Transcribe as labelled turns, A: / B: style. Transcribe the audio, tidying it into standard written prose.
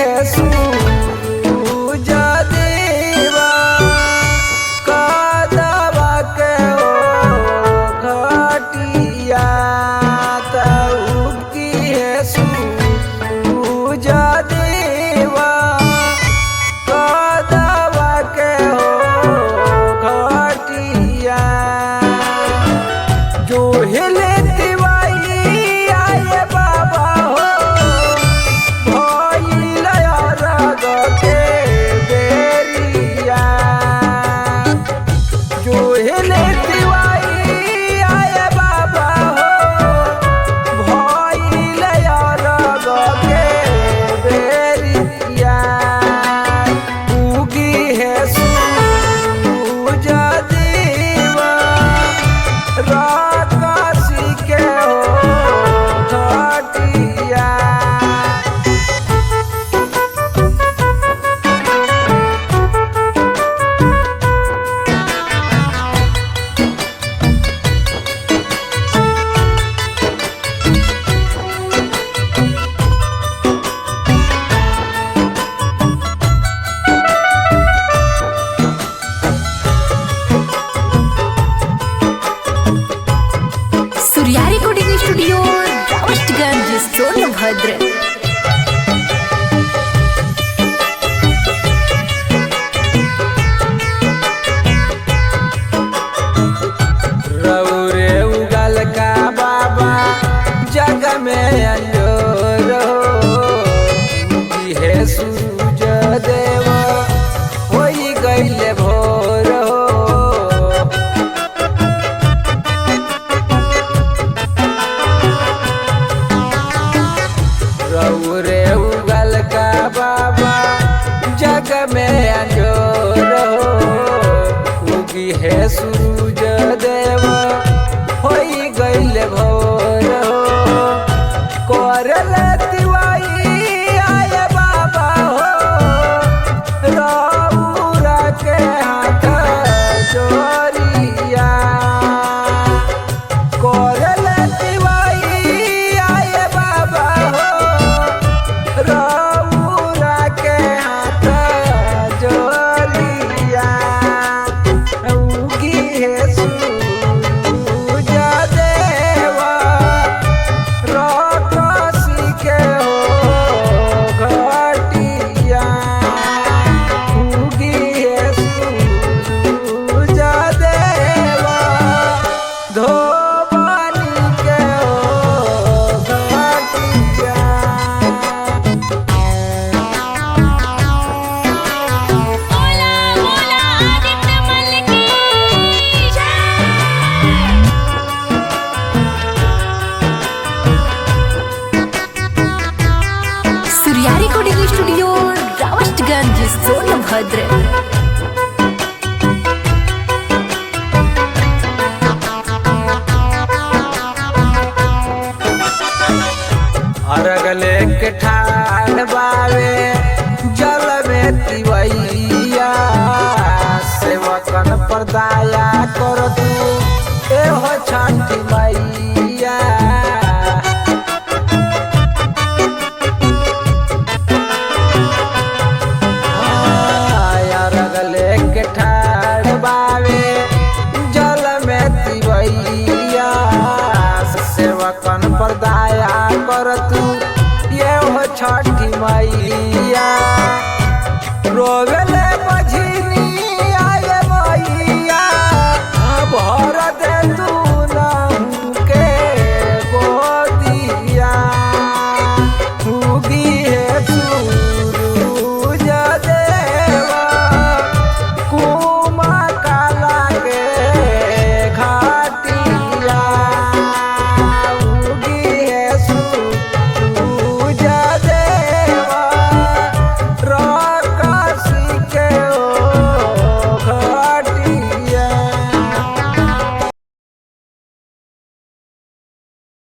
A: है सूरज देवा कदवा के ओ घटिया की है सूरज देवा कदवा के ओ घटिया जो हिले
B: सूर्या रिकॉर्डिंग स्टूडियो रावस्टगंज सोनभद्र।
A: रौरे उगल का बाबा जग में अंजोर की है सूरज देव होई गईले भोर रौरे उगल का बाबा जग में अंजोर उगी है सूरज देव होई गईले भोर करल तिवाई आए बाबा हो रौरा के हाथ जोरिया करल तिवाई आए बाबा हो रौरा के हाथ जोरिया उगी है सूरज देवा राक्षसी के हो घटिया उगी है सूरज देवा धोबानी के हो घटिया।
B: बोला बोला आदित्य मल की जय। Surya recording studio रावस्टगंज Sonbhadra.
A: अर्घ लेके ठाड़ बावे जल में तिवैया सेवकन पर दया कर तू एहो छठी मैया।